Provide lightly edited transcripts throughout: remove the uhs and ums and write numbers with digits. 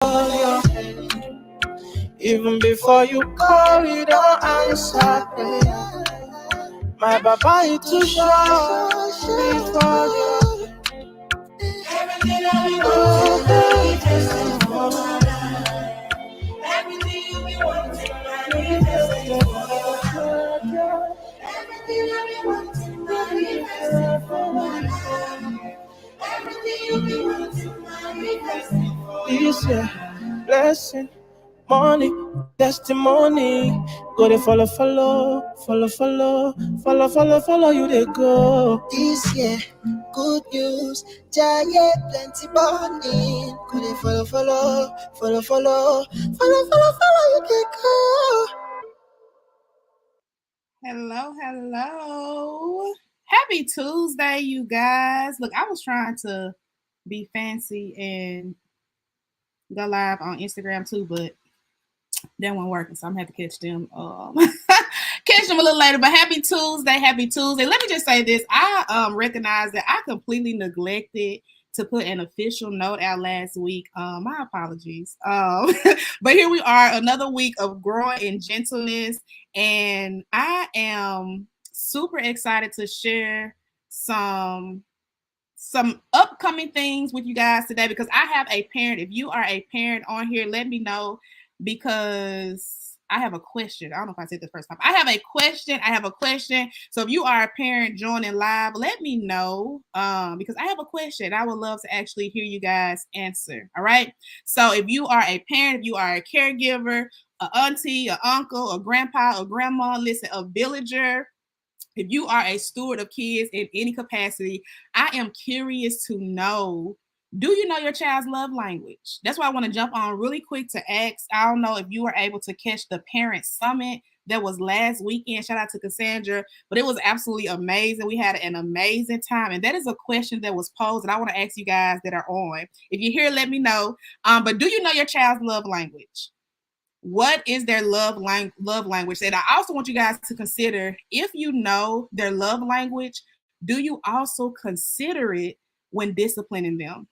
your hand. Even before you call, you don't answer prayer. My papa is too short before you. Everything that we want manifesting for my life. Everything you be wanting manifesting for my life. Everything that we wanting manifesting for my life. Everything you be wanting manifesting for this year. Blessing, money, testimony. Go they follow you they go. This year, good news, giant plenty money. Go they follow you they go. Hello. Happy Tuesday, you guys. Look, I was trying to be fancy and go live on Instagram too, but that wasn't working, so I'm gonna have to catch them. Catch them a little later. But happy Tuesday. Let me just say this. I recognize that I completely neglected to put an official note out last week. My apologies. But here we are, another week of growing in gentleness, and I am super excited to share some upcoming things with you guys today because I have a parent. If you are a parent on here, let me know because I have a question. I don't know if I said this first time. I have a question. So if you are a parent joining live, let me know because I have a question. I would love to actually hear you guys answer. All right. So if you are a parent, if you are a caregiver, an auntie, an uncle, a grandpa, a grandma, listen, a villager, if you are a steward of kids in any capacity, I am curious to know, do you know your child's love language? That's why I want to jump on really quick to ask. I don't know if you were able to catch the parent summit that was last weekend. Shout out to Cassandra, but it was absolutely amazing. We had an amazing time. And that is a question that was posed and I want to ask you guys that are on. If you're here, let me know. But do you know your child's love language? What is their love language? And I also want you guys to consider, if you know their love language, do you also consider it when disciplining them?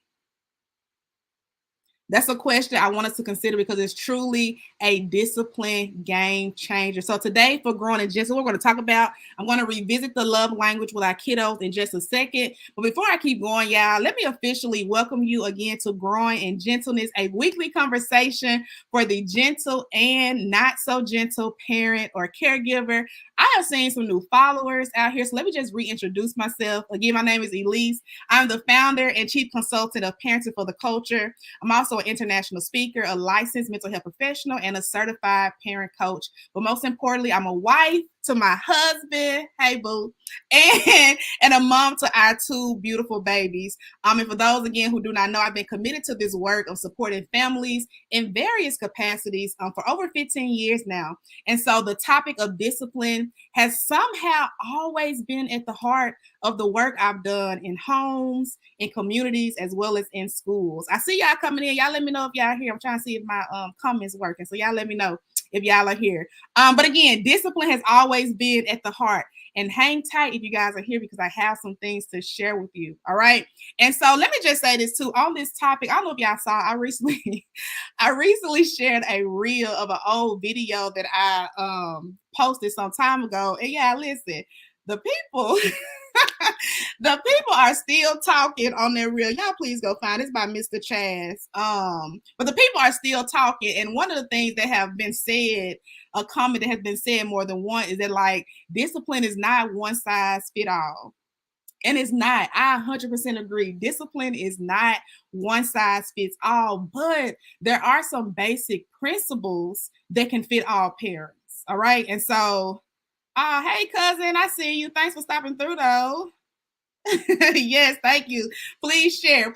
That's a question I want us to consider because it's truly a discipline game changer. So today for Growing in Gentleness, we're going to talk about, I'm going to revisit the love language with our kiddos in just a second. But before I keep going, y'all, let me officially welcome you again to Growing in Gentleness, a weekly conversation for the gentle and not so gentle parent or caregiver. I have seen some new followers out here, so let me just reintroduce myself. Again, my name is Elise. I'm the founder and chief consultant of Parenting for the Culture. I'm also an international speaker, a licensed mental health professional, and a certified parent coach. But most importantly, I'm a wife to my husband, hey boo, and a mom to our two beautiful babies. And for those, again, who do not know, I've been committed to this work of supporting families in various capacities for over 15 years now. And so the topic of discipline has somehow always been at the heart of the work I've done in homes, in communities, as well as in schools. I see y'all coming in. Y'all let me know if y'all are here. I'm trying to see if my comments working. So y'all let me know if y'all are here. But again, discipline has always been at the heart. And hang tight if you guys are here because I have some things to share with you. All right. And so let me just say this too. On this topic, I don't know if y'all saw, I recently shared a reel of an old video that I posted some time ago. And yeah, listen, the people the people are still talking on their reel. Y'all please go find it. It's by Mr. Chaz. But the people are still talking. And one of the things that have been said, a comment that has been said more than one, is that like discipline is not one size fit all. And it's not. I 100% agree. Discipline is not one size fits all, but there are some basic principles that can fit all parents. All right. And so, hey, cousin, I see you. Thanks for stopping through, though. Yes, thank you. Please share.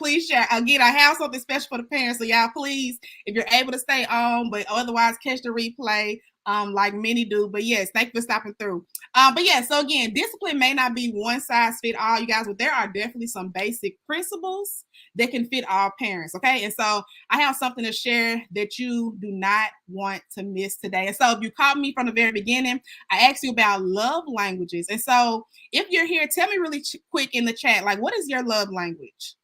Again, I have something special for the parents. So y'all, please, if you're able to stay on, but otherwise catch the replay, like many do. But yes, thank you for stopping through. But yeah, so again, discipline may not be one size fit all, you guys, but there are definitely some basic principles that can fit all parents. Okay. And so I have something to share that you do not want to miss today. And so if you caught me from the very beginning, I asked you about love languages. And so if you're here, tell me really quick in the chat, like, what is your love language?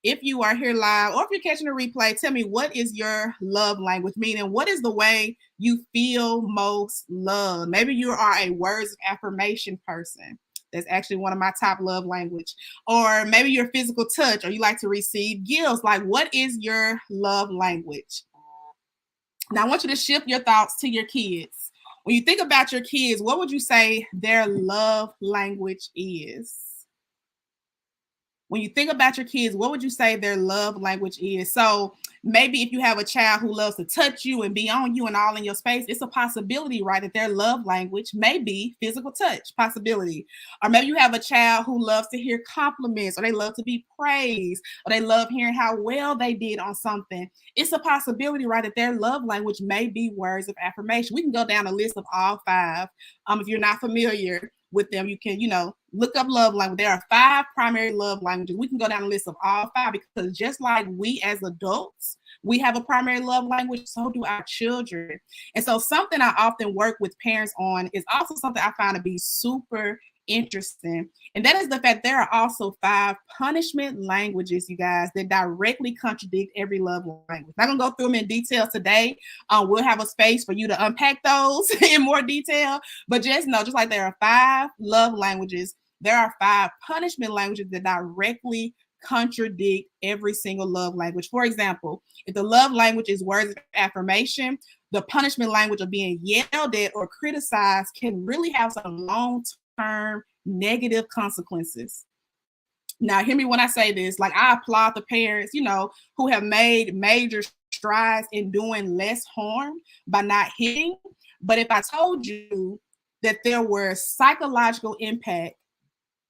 if you are here live or if you're catching a replay, tell me, what is your love language? Meaning, what is the way you feel most loved? Maybe you are a words of affirmation person. That's actually one of my top love language. Or maybe you're physical touch, or you like to receive gifts. Like, what is your love language? Now, I want you to shift your thoughts to your kids. When you think about your kids, what would you say their love language is? When you think about your kids, what would you say their love language is? So maybe if you have a child who loves to touch you and be on you and all in your space, it's a possibility, right, that their love language may be physical touch, possibility. Or maybe you have a child who loves to hear compliments, or they love to be praised, or they love hearing how well they did on something. It's a possibility, right, that their love language may be words of affirmation. We can go down a list of all five. If you're not familiar with them, you can, look up love language. There are 5 primary love languages. We can go down a list of all 5, because just like we as adults, we have a primary love language, so do our children. And so something I often work with parents on is also something I find to be super interesting. And that is the fact there are also 5 punishment languages, you guys, that directly contradict every love language. I'm not gonna go through them in detail today. We'll have a space for you to unpack those in more detail. But just know, just like there are 5 love languages, there are 5 punishment languages that directly contradict every single love language. For example, if the love language is words of affirmation, the punishment language of being yelled at or criticized can really have some long-term negative consequences. Now, hear me when I say this. Like, I applaud the parents, who have made major strides in doing less harm by not hitting. But if I told you that there were psychological impact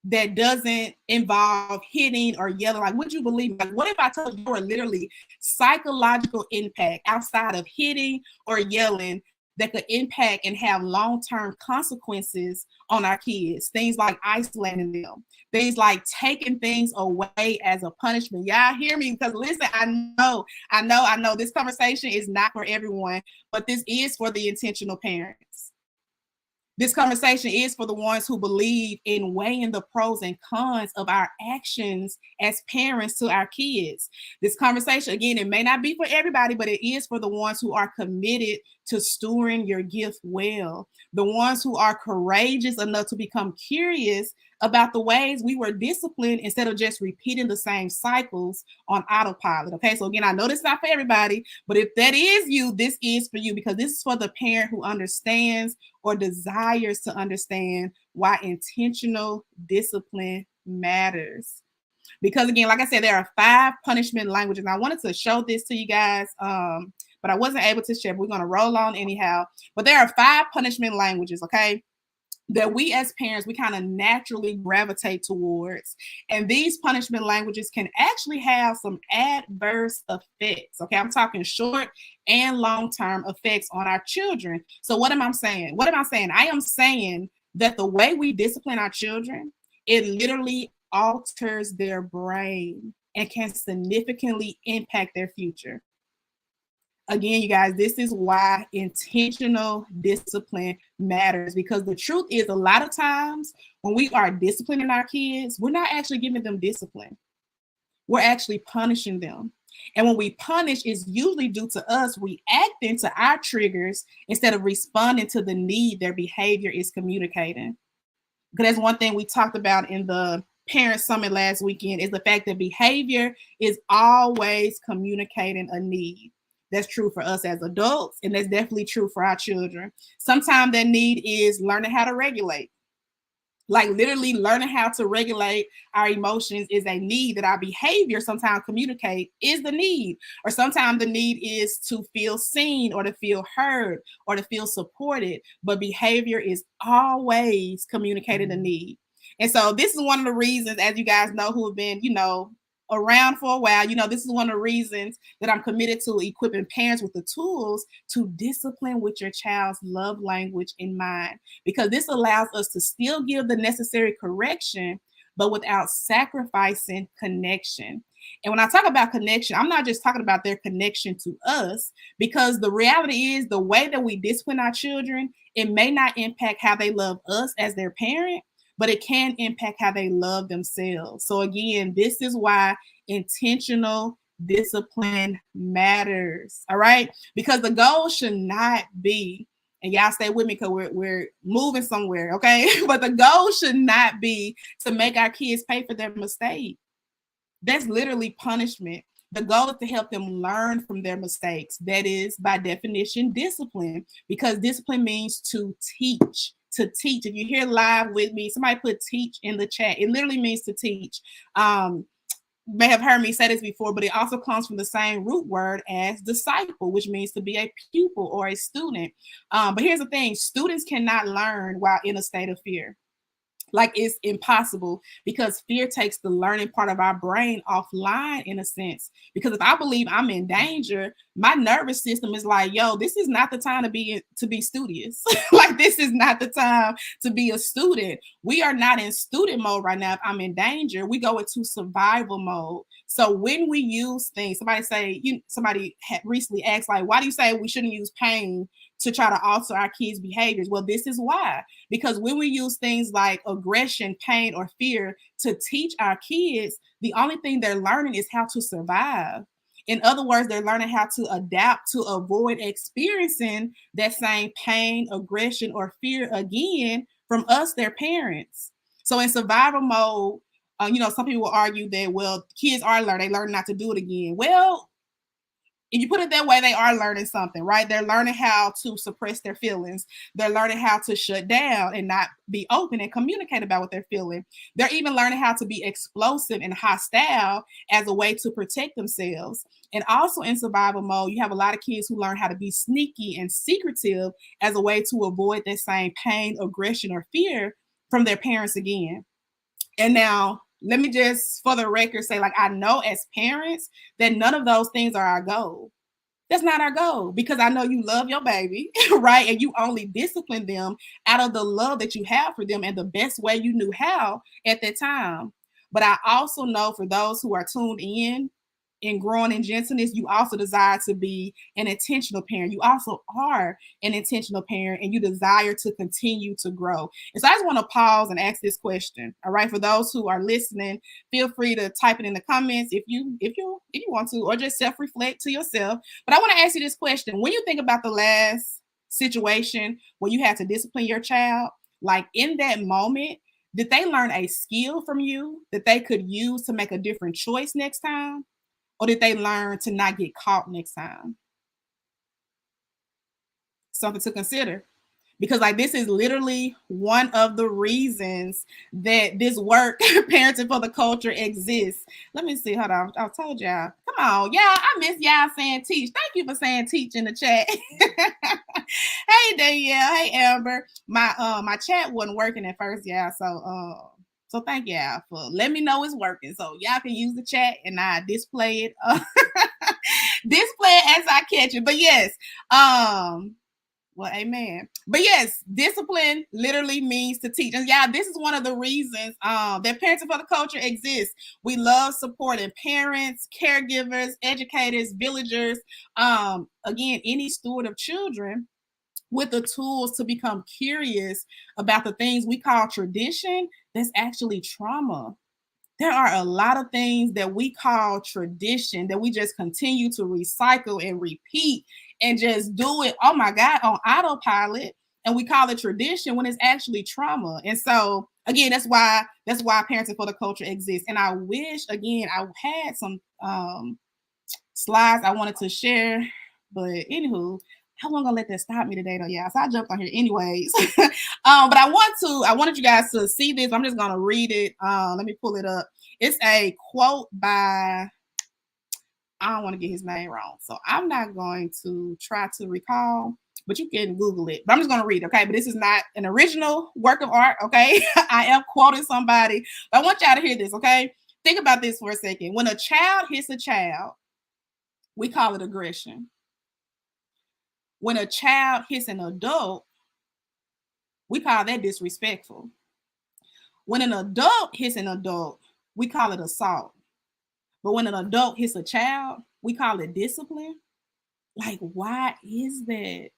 that doesn't involve hitting or yelling, like, would you believe me? Like, what if I told you there were literally psychological impact outside of hitting or yelling that could impact and have long-term consequences on our kids? Things like isolating them, things like taking things away as a punishment. Y'all hear me? Because listen, I know this conversation is not for everyone, but this is for the intentional parents. This conversation is for the ones who believe in weighing the pros and cons of our actions as parents to our kids. This conversation, again, it may not be for everybody, but it is for the ones who are committed to stewarding your gift well, the ones who are courageous enough to become curious about the ways we were disciplined instead of just repeating the same cycles on autopilot. Okay, so again, I know this is not for everybody, but if that is you, this is for you, because this is for the parent who understands or desires to understand why intentional discipline matters. Because again, like I said, there are 5 punishment languages. And I wanted to show this to you guys, but I wasn't able to share. We're going to roll on anyhow. But there are 5 punishment languages, okay, that we as parents, we kind of naturally gravitate towards. And these punishment languages can actually have some adverse effects. Okay, I'm talking short and long-term effects on our children. So what am I saying? I am saying that the way we discipline our children, it literally alters their brain and can significantly impact their future. Again, you guys, this is why intentional discipline matters, because the truth is, a lot of times when we are disciplining our kids, we're not actually giving them discipline. We're actually punishing them. And when we punish, it's usually due to us reacting to our triggers instead of responding to the need their behavior is communicating. Because that's one thing we talked about in the parent summit last weekend, is the fact that behavior is always communicating a need. That's true for us as adults, and that's definitely true for our children. Sometimes that need is learning how to regulate. Like, literally learning how to regulate our emotions is a need that our behavior sometimes communicate is the need. Or sometimes the need is to feel seen or to feel heard or to feel supported. But behavior is always communicating a need. And so this is one of the reasons, as you guys know, who have been, around for a while, this is one of the reasons that I'm committed to equipping parents with the tools to discipline with your child's love language in mind, because this allows us to still give the necessary correction, but without sacrificing connection. And when I talk about connection, I'm not just talking about their connection to us, because the reality is the way that we discipline our children, it may not impact how they love us as their parent, but it can impact how they love themselves. So again, this is why intentional discipline matters. All right, because the goal should not be, and y'all stay with me because we're moving somewhere, okay? But the goal should not be to make our kids pay for their mistake. That's literally punishment. The goal is to help them learn from their mistakes. That is, by definition, discipline, because discipline means to teach. To teach. If you hear live with me, somebody put teach in the chat. It literally means to teach. May have heard me say this before, but it also comes from the same root word as disciple, which means to be a pupil or a student. But here's the thing: students cannot learn while in a state of fear. Like, it's impossible, because fear takes the learning part of our brain offline, in a sense. Because if I believe I'm in danger, my nervous system is like, yo, this is not the time to be studious. Like, this is not the time to be a student. We are not in student mode right now. If I'm in danger, we go into survival mode. So when we use things, somebody had recently asked, like, why do you say we shouldn't use pain to try to alter our kids' behaviors? Well, this is why. Because when we use things like aggression, pain, or fear to teach our kids, the only thing they're learning is how to survive. In other words, they're learning how to adapt to avoid experiencing that same pain, aggression, or fear again from us, their parents. So in survival mode, some people will argue that, well, kids are learning, they learn not to do it again. Well, if you put it that way, they are learning something, right? They're learning how to suppress their feelings. They're learning how to shut down and not be open and communicate about what they're feeling. They're even learning how to be explosive and hostile as a way to protect themselves. And also in survival mode, you have a lot of kids who learn how to be sneaky and secretive as a way to avoid that same pain, aggression, or fear from their parents again. And now, let me just, for the record, say, like, I know as parents that none of those things are our goal. That's not our goal, because I know you love your baby, right? And you only discipline them out of the love that you have for them and the best way you knew how at that time. But I also know, for those who are tuned in growing in gentleness, you also desire to be an intentional parent. You also are an intentional parent, and you desire to continue to grow. And so I just want to pause and ask this question. All right, for those who are listening, feel free to type it in the comments if you want to, or just self-reflect to yourself. But I want to ask you this question: when you think about the last situation where you had to discipline your child, like, in that moment, did they learn a skill from you that they could use to make a different choice next time? Or did they learn to not get caught next time? Something to consider. Because, like, this is literally one of the reasons that this work, Parenting for the Culture, exists. Let me see. Hold on. I told y'all. Come on, y'all. I miss y'all saying teach. Thank you for saying teach in the chat. Hey, Danielle. Hey, Amber. My chat wasn't working at first, y'all. So thank y'all for letting me know it's working. So y'all can use the chat and I display it. Display it as I catch it. But yes, well, amen. But yes, discipline literally means to teach. And yeah, this is one of the reasons that Parenting for the Culture exists. We love supporting parents, caregivers, educators, villagers, again, any steward of children, with the tools to become curious about the things we call tradition that's actually trauma. There are a lot of things that we call tradition that we just continue to recycle and repeat and just do it, oh my God, on autopilot. And we call it tradition when it's actually trauma. And so, again, that's why Parenting for the Culture exists. And I wish, again, I had some slides I wanted to share, but anywho, I wasn't gonna let that stop me today though, yeah. So I jumped on here anyways. But I wanted you guys to see this. I'm just gonna read it. Let me pull it up. It's a quote by, I don't want to get his name wrong, so I'm not going to try to recall, but you can Google it. But I'm just gonna read it, okay? But this is not an original work of art, okay? I am quoting somebody, but I want y'all to hear this, okay? Think about this for a second. When a child hits a child, we call it aggression. When a child hits an adult, we call that disrespectful. When an adult hits an adult, we call it assault. But when an adult hits a child, we call it discipline. Like, why is that?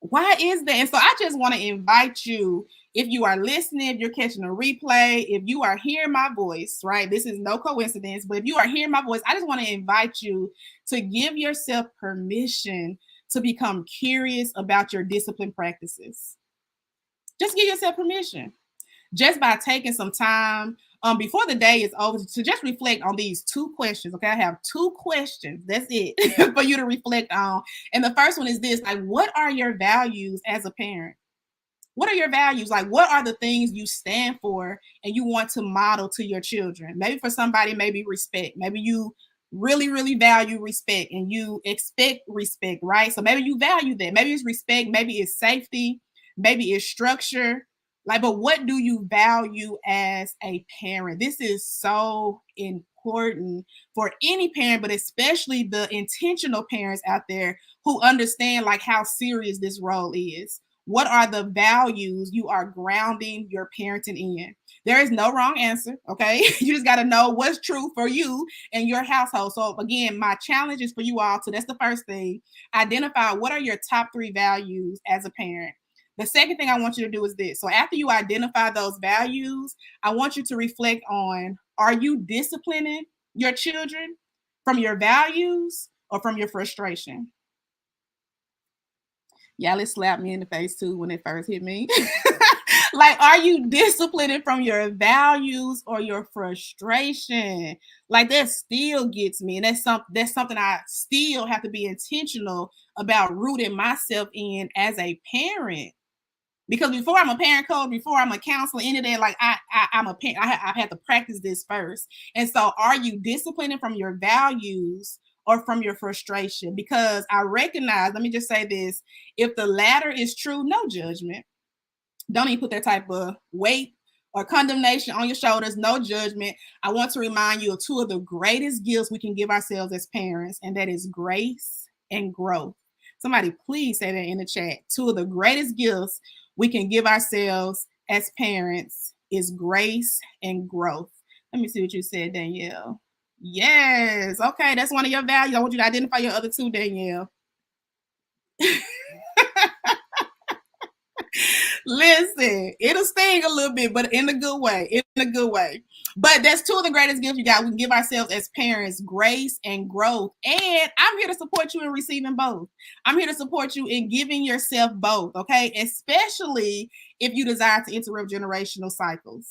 Why is that? And so I just want to invite you, if you are listening, if you're catching a replay, if you are hearing my voice, right? This is no coincidence, but if you are hearing my voice, I just want to invite you to give yourself permission to become curious about your discipline practices. Just give yourself permission. Just by taking some time before the day is over to just reflect on these 2 questions. Okay, I have 2 questions. That's it for you to reflect on. And the first one is this: like, what are your values as a parent? What are your values? Like, what are the things you stand for and you want to model to your children? Maybe for somebody, maybe respect. Maybe you really, really value respect and you expect respect, right? So maybe you value that. Maybe it's respect, maybe it's safety, maybe it's structure. Like, but what do you value as a parent? This is so important for any parent, but especially the intentional parents out there who understand like how serious this role is. What are the values you are grounding your parenting in? There is no wrong answer, okay? You just got to know what's true for you and your household. So again, my challenge is for you all to, that's the first thing, identify what are your top 3 values as a parent. The second thing I want you to do is this. So after you identify those values, I want you to reflect on, are you disciplining your children from your values or from your frustration? Y'all, it slapped me in the face too when it first hit me. Like, are you disciplining from your values or your frustration? Like, that still gets me. And that's something I still have to be intentional about rooting myself in as a parent. Because before I'm a parent coach, before I'm a counselor, any of that, like I'm a parent, I've had to practice this first. And so, are you disciplining from your values or from your frustration? Because I recognize, let me just say this: if the latter is true, no judgment. Don't even put that type of weight or condemnation on your shoulders. No judgment. I want to remind you of 2 of the greatest gifts we can give ourselves as parents, and that is grace and growth. Somebody please say that in the chat. 2 of the greatest gifts we can give ourselves as parents is grace and growth. Let me see what you said, Danielle. Yes. Okay, that's one of your values. I want you to identify your other 2, Danielle. Listen, it'll sting a little bit, but in a good way. In a good way. But that's 2 of the greatest gifts you got. We can give ourselves as parents: grace and growth. And I'm here to support you in receiving both. I'm here to support you in giving yourself both, okay? Especially if you desire to interrupt generational cycles.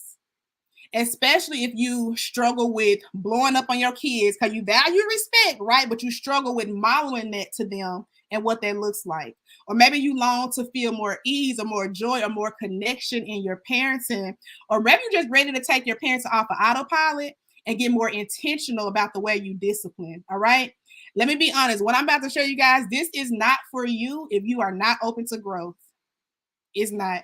Especially if you struggle with blowing up on your kids because you value respect, right? But you struggle with modeling that to them and what that looks like. Or maybe you long to feel more ease or more joy or more connection in your parenting. Or maybe you're just ready to take your parenting off of autopilot and get more intentional about the way you discipline. All right. Let me be honest. What I'm about to show you guys, this is not for you if you are not open to growth. It's not.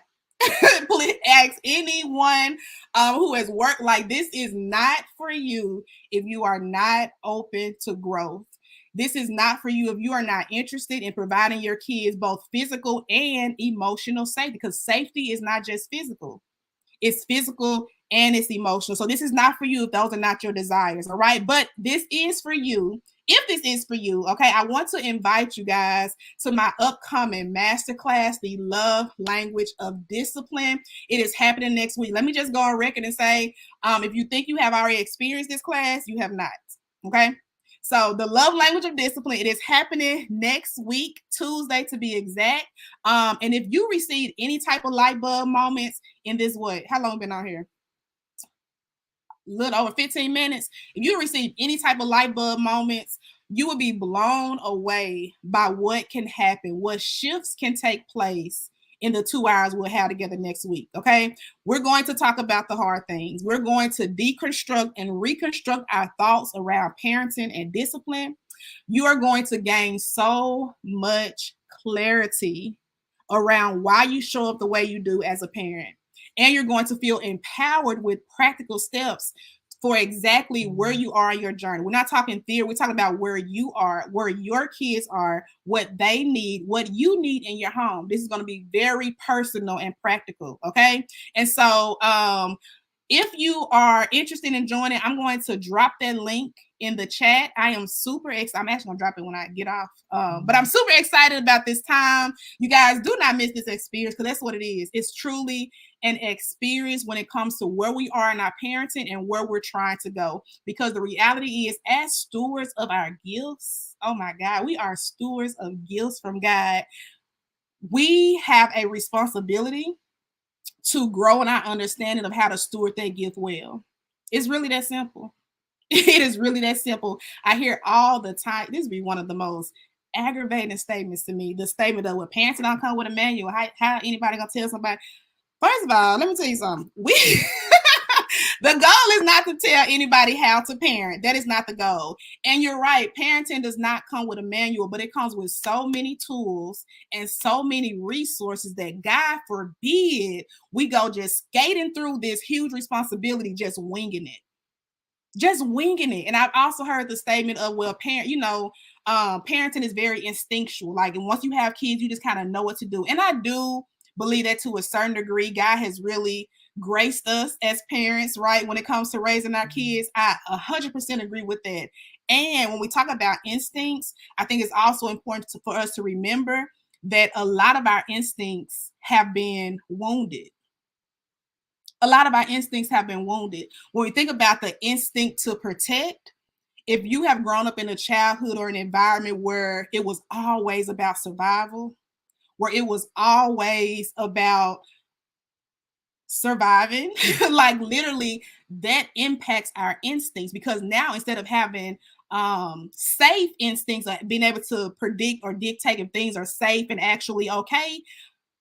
Please ask anyone who has worked like this. Is not for you if you are not open to growth. This is not for you if you are not interested in providing your kids both physical and emotional safety, because safety is not just physical. It's physical and it's emotional. So this is not for you if those are not your desires, all right? But this is for you. If this is for you, okay, I want to invite you guys to my upcoming masterclass, The Love Language of Discipline. It is happening next week. Let me just go on record and say, if you think you have already experienced this class, you have not, okay? So the Love Language of Discipline, it is happening next week, Tuesday to be exact. And if you receive any type of light bulb moments in this, how long been on here? Little over 15 minutes. If you receive any type of light bulb moments, you will be blown away by what can happen, what shifts can take place in the 2 hours we'll have together next week. Okay. We're going to talk about the hard things. We're going to deconstruct and reconstruct our thoughts around parenting and discipline. You are going to gain so much clarity around why you show up the way you do as a parent. And you're going to feel empowered with practical steps for exactly where you are in your journey. We're not talking theory. We're talking about where you are, where your kids are, what they need, what you need in your home. This is going to be very personal and practical. Okay. And so, If you are interested in joining, I'm going to drop that link in the chat. I am super excited. I'm actually going to drop it when I get off. But I'm super excited about this time. You guys do not miss this experience, because that's what it is. It's truly an experience when it comes to where we are in our parenting and where we're trying to go. Because the reality is, as stewards of our gifts, oh my God, we are stewards of gifts from God. We have a responsibility to grow in our understanding of how to steward that gift well. It's really that simple. It is really that simple. I hear all the time, this would be one of the most aggravating statements to me. The statement of, well, parents don't come with a manual. How anybody gonna tell somebody? First of all, let me tell you something. The goal is not to tell anybody how to parent. That is not the goal. And you're right, parenting does not come with a manual, but it comes with so many tools and so many resources that, God forbid, we go just skating through this huge responsibility, just winging it. Just winging it. And I've also heard the statement of, well, parenting is very instinctual. Like, and once you have kids, you just kind of know what to do. And I do believe that to a certain degree. God has really graced us as parents, right? When it comes to raising our kids, I 100% agree with that. And when we talk about instincts, I think it's also important for us to remember that a lot of our instincts have been wounded. A lot of our instincts have been wounded. When we think about the instinct to protect, if you have grown up in a childhood or an environment where it was always about survival, where it was always about surviving, like literally that impacts our instincts, because now instead of having safe instincts, like being able to predict or dictate if things are safe and actually okay,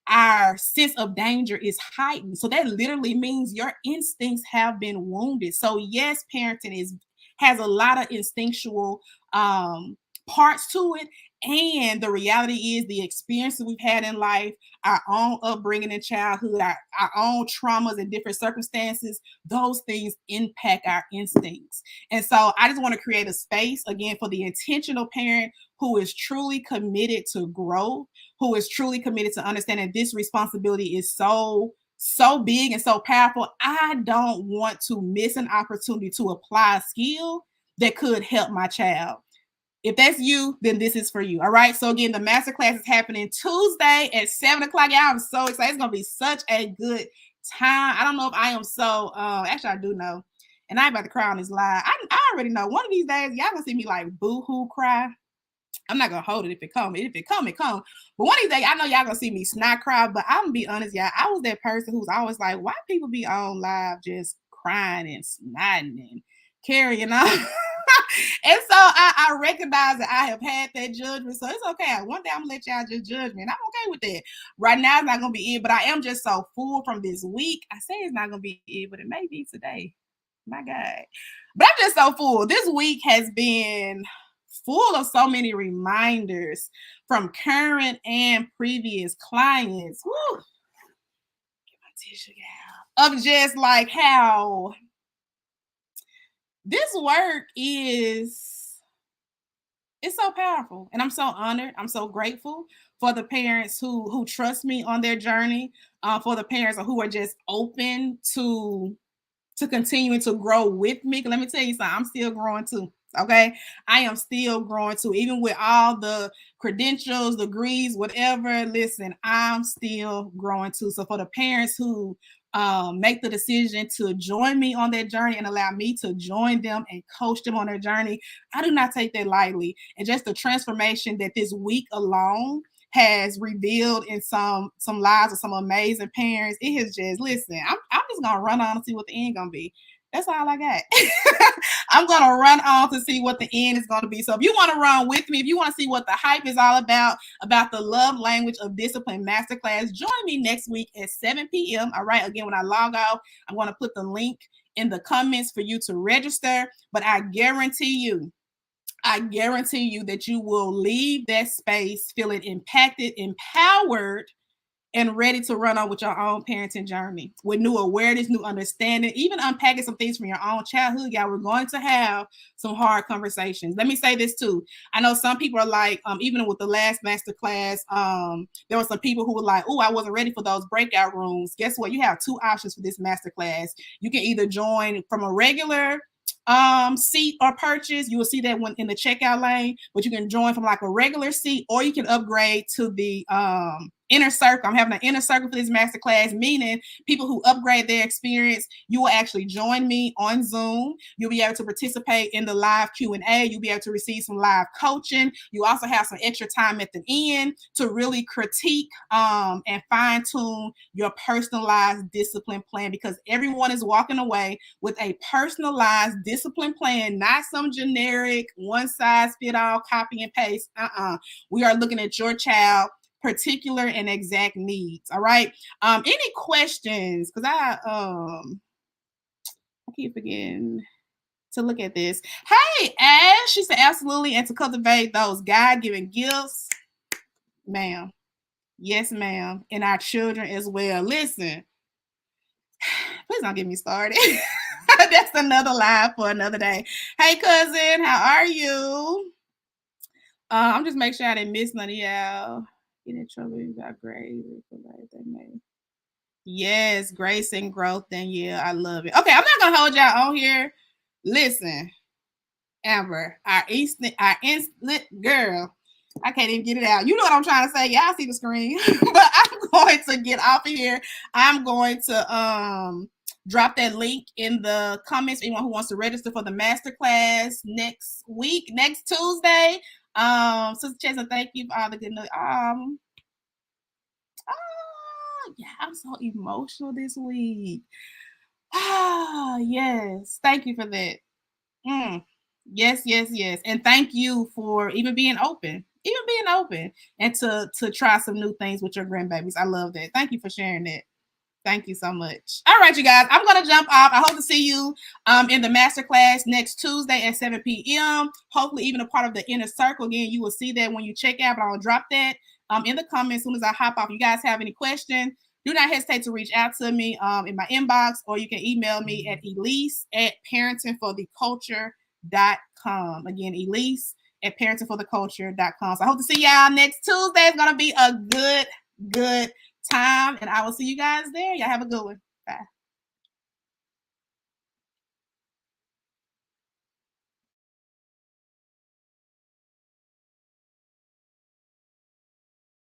our sense of danger is heightened. So that literally means your instincts have been wounded. So yes, parenting has a lot of instinctual parts to it. And the reality is, the experiences we've had in life, our own upbringing in childhood, our own traumas and different circumstances, those things impact our instincts. And so I just want to create a space, again, for the intentional parent who is truly committed to growth, who is truly committed to understanding this responsibility is so big and so powerful. I don't want to miss an opportunity to apply a skill that could help my child. If that's you, then this is for you. All right. So again, the masterclass is happening Tuesday at 7 o'clock. Y'all, I'm so excited. It's gonna be such a good time. I don't know if I am so actually I do know. And I ain't about to cry on this live. I already know one of these days, y'all gonna see me like boo-hoo cry. I'm not gonna hold it if it come. If it come, it come. But one of these days, I know y'all gonna see me snot cry. But I'm gonna be honest, y'all. I was that person who's always like, why people be on live just crying and snotting and carrying on? And so I recognize that I have had that judgment. So it's okay. One day I'm gonna let y'all just judge me, and I'm okay with that. Right now it's not gonna be it, but I am just so full from this week. I say it's not gonna be it, but it may be today. My God. But I'm just so full. This week has been full of so many reminders from current and previous clients. Woo. Get my tissue out. Of just like how this work is, it's so powerful. And I'm so honored. I'm so grateful for the parents who trust me on their journey, for the parents who are just open to continuing to grow with me. Let me tell you something, I'm still growing too. Okay. I am still growing too, even with all the credentials, degrees, whatever. Listen, I'm still growing too. So for the parents who make the decision to join me on that journey and allow me to join them and coach them on their journey, I do not take that lightly. And just the transformation that this week alone has revealed in some lives of some amazing parents. It has just, listen, I'm just gonna run on and see what the end gonna be. That's all I got. I'm gonna run on to see what the end is gonna be. So if you want to run with me, if you want to see what the hype is all about the love language of discipline masterclass, join me next week at 7 p.m. All right. Again, when I log off, I'm gonna put the link in the comments for you to register. But I guarantee you that you will leave that space feeling impacted, empowered, and ready to run on with your own parenting journey with new awareness, new understanding, even unpacking some things from your own childhood. Y'all, we're going to have some hard conversations. Let me say this too. I know some people are like, even with the last masterclass, there were some people who were like, oh, I wasn't ready for those breakout rooms. Guess what? You have two options for this masterclass. You can either join from a regular seat or purchase. You will see that one in the checkout lane, but you can join from like a regular seat, or you can upgrade to the inner circle. I'm having an inner circle for this masterclass, meaning people who upgrade their experience, you will actually join me on Zoom. You'll be able to participate in the live Q&A. You'll be able to receive some live coaching. You also have some extra time at the end to really critique and fine tune your personalized discipline plan, because everyone is walking away with a personalized discipline plan, not some generic one size fit all copy and paste. We are looking at your child particular and exact needs. All right. Any questions? Because I keep forgetting to look at this. Hey, Ash, she said absolutely, and to cultivate those God-given gifts, ma'am. Yes, ma'am. And our children as well. Listen, please don't get me started. That's another live for another day. Hey, cousin, how are you? I'm just making sure I didn't miss none of y'all. Get in trouble, you got grades. Yes, grace and growth. Then yeah, I love it. Okay, I'm not gonna hold y'all on here. Listen, Amber, our girl, I can't even get it out. You know what I'm trying to say. Y'all see the screen, but I'm going to get off of here. I'm going to drop that link in the comments. Anyone who wants to register for the masterclass next week, next Tuesday. Sister Chesa, thank you for all the good news. Yeah, I'm so emotional this week. Yes. Thank you for that. Yes. And thank you for even being open. And to try some new things with your grandbabies. I love that. Thank you for sharing that. Thank you so much. All right, you guys, I'm going to jump off. I hope to see you in the masterclass next Tuesday at 7 p.m. Hopefully even a part of the inner circle. Again, you will see that when you check out, but I'll drop that in the comments as soon as I hop off. If you guys have any questions, do not hesitate to reach out to me in my inbox, or you can email me at elise@parentingfortheculture.com. Again, elise@parentingfortheculture.com. So I hope to see y'all next Tuesday. It's going to be a good time, and I will see you guys there. Y'all have a good one. Bye.